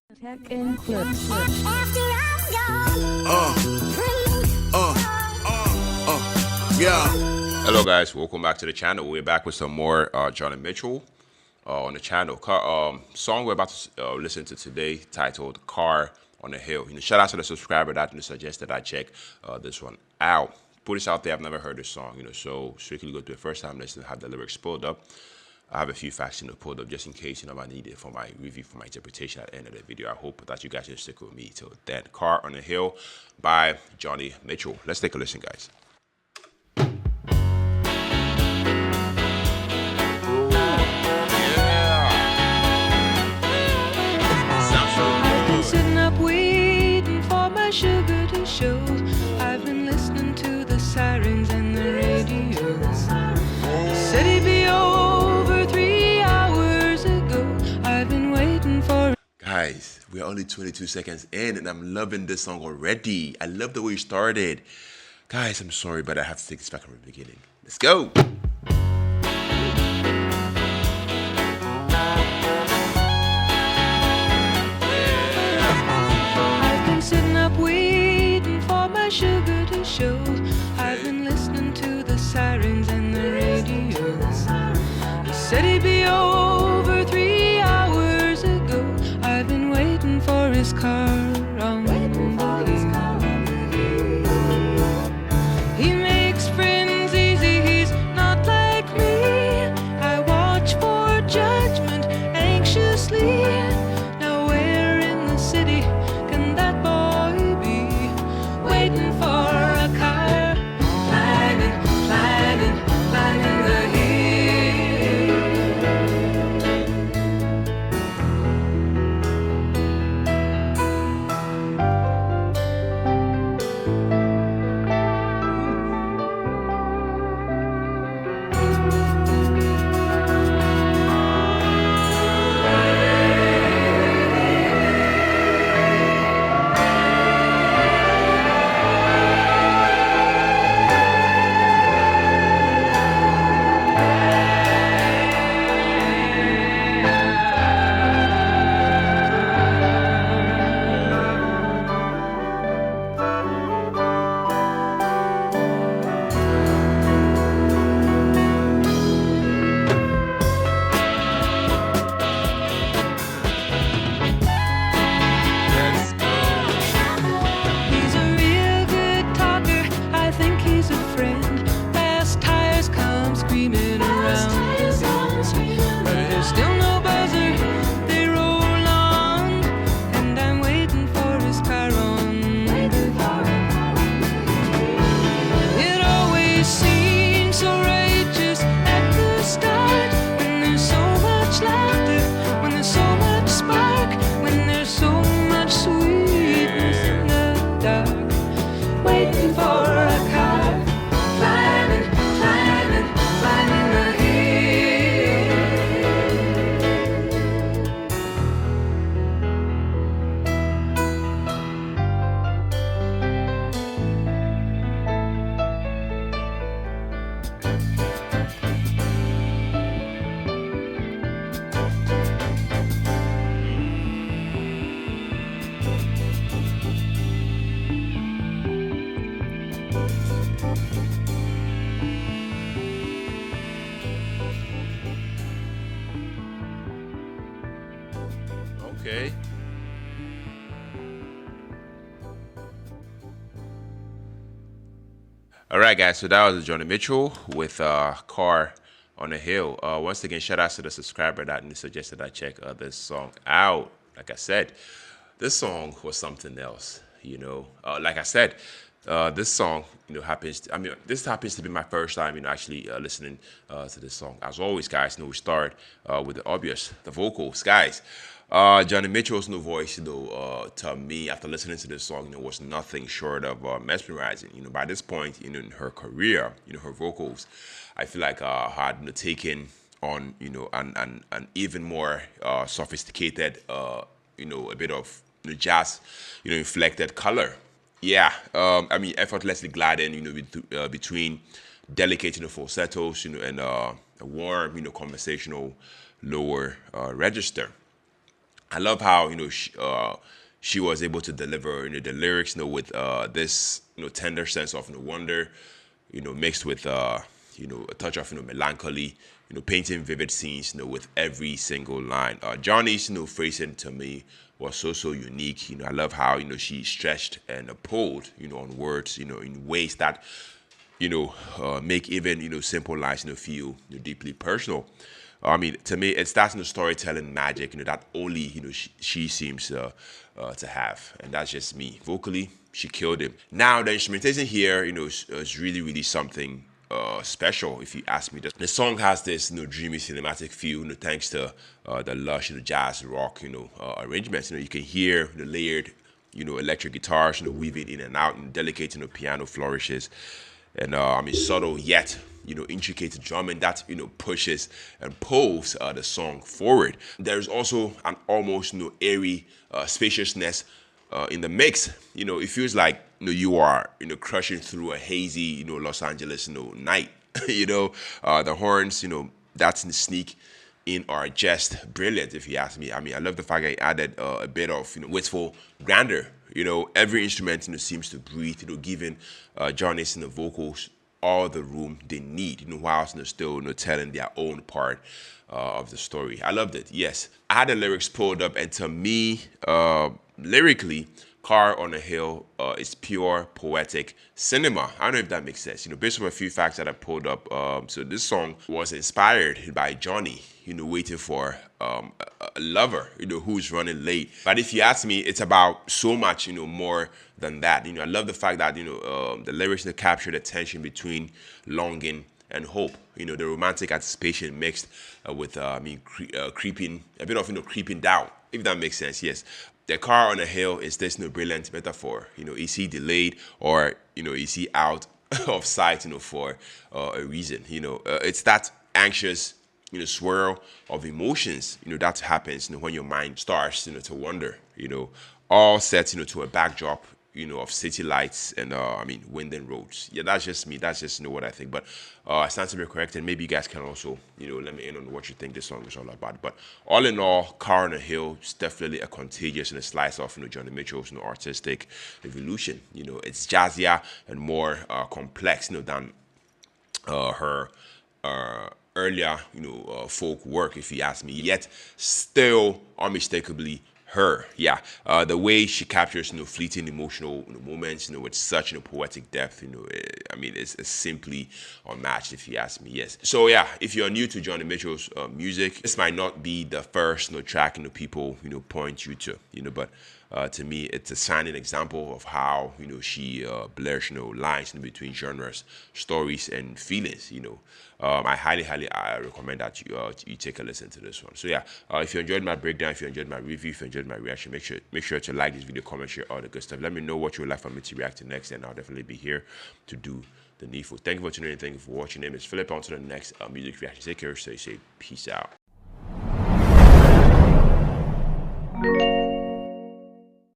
Tech and clips. Yeah. Hello guys, welcome back to the channel. We're back with some more JONI Mitchell on the channel. Song we're about to listen to today titled Car on the Hill. Shout out to the subscriber that suggested I check this one out. Put this out there, I've never heard this song, so strictly go to the first time listening, have the lyrics pulled up. I have a few facts, pulled up just in case, I might need it for my review, for my interpretation at the end of the video. I hope that you guys will stick with me till then. Car on the Hill by JONI Mitchell. Let's take a listen, guys. Sitting up waiting for my sugar to show. I've been listening to the sirens and the radio. Said he'd be over 3 hours ago. I've been waiting for. Guys, we're only 22 seconds in and I'm loving this song already. I love the way you started. Guys, I'm sorry, but I have to take this back from the beginning. Let's go. Sitting up waiting for my sugar to show. I've been listening to the sirens and the radio. He said he'd be over 3 hours ago. I've been waiting for his car on the hill. He makes friends easy, he's not like me. I watch for judgment anxiously. Now where in the city can that boy be? Waiting for a car, climbing the hill. He's a real good talker, I think he's a friend. Fast tires come screaming around. But there's still no buzzer, they roll on. And I'm waiting for his car on the hill. It always seems so righteous at the start. When there's so much laughter, when there's so much spark, when there's so much sweetness in the dark. Waiting for a car, climbing the hill. Okay. All right, guys. So that was JONI Mitchell with Car on the Hill. Once again, shout out to the subscriber that suggested I check this song out. Like I said, this song was something else. Like I said, this song, this happens to be my first time, actually listening to this song. As always, guys, we start with the obvious, the vocals, guys. JONI Mitchell's new voice, to me, after listening to this song, was nothing short of mesmerizing. By this point, in her career, her vocals, I feel like had taken on, an even more sophisticated, a bit of jazz, inflected color. Yeah, effortlessly gliding, between delicate, falsettos, and a warm, conversational lower register. I love how she was able to deliver the lyrics with this tender sense of wonder, mixed with a touch of melancholy, painting vivid scenes with every single line. Johnny's phrasing to me was so unique. I love how she stretched and pulled on words in ways that make even simple lines feel deeply personal. I mean, to me, it's that storytelling magic that only she seems to have, and that's just me. Vocally, she killed him. Now the instrumentation here, is really something special. If you ask me, the song has this dreamy cinematic feel, thanks to the lush jazz rock arrangements. You can hear the layered electric guitars weaving in and out, and delicate piano flourishes, and I mean subtle yet intricate drumming that pushes and pulls the song forward. There's also an almost airy spaciousness in the mix. It feels like you are crushing through a hazy Los Angeles night. The horns that's in the sneak in are just brilliant, if you ask me. I mean, I love the fact that it added a bit of wistful grandeur. Every instrument seems to breathe, giving Johnny's vocals all the room they need, whilst still telling their own part of the story. I loved it. Yes, I had the lyrics pulled up, and to me, lyrically, Car on a Hill is pure poetic cinema. I don't know if that makes sense. Based on a few facts that I pulled up, so this song was inspired by Johnny, waiting for a lover, who's running late. But if you ask me, it's about so much, more than that. I love the fact that, the lyrics capture the tension between longing and hope. The romantic anticipation mixed with, creeping, a bit of, creeping down, if that makes sense, yes. The car on a hill is this brilliant metaphor. Is he delayed, or is he out of sight? For a reason. It's that anxious swirl of emotions that happens when your mind starts to wander. All set to a backdrop of city lights and winding roads. Yeah, that's just me. That's just what I think. But I stand to be corrected. Maybe you guys can also let me in on what you think this song is all about. But all in all, Car on a Hill is definitely a contagious and a slice of Joni Mitchell's artistic evolution. It's jazzier and more complex than her earlier folk work, if you ask me, yet still unmistakably her. Yeah, the way she captures fleeting emotional moments with such poetic depth, I mean, it's simply unmatched, if you ask me. Yes. So yeah, if you're new to Joni Mitchell's music, this might not be the first track people point you to, but to me, it's a shining example of how she blurs lines between genres, stories, and feelings. I highly I recommend that you take a listen to this one. So yeah, if you enjoyed my breakdown, if you enjoyed my review, if you enjoyed my reaction, make sure to like this video, comment, share all the good stuff. Let me know what you would like for me to react to next, and I'll definitely be here to do the needful. Thank you for tuning in. Thank you for watching. My name is Philip. On to the next music reaction. Take care. Stay safe. Peace out.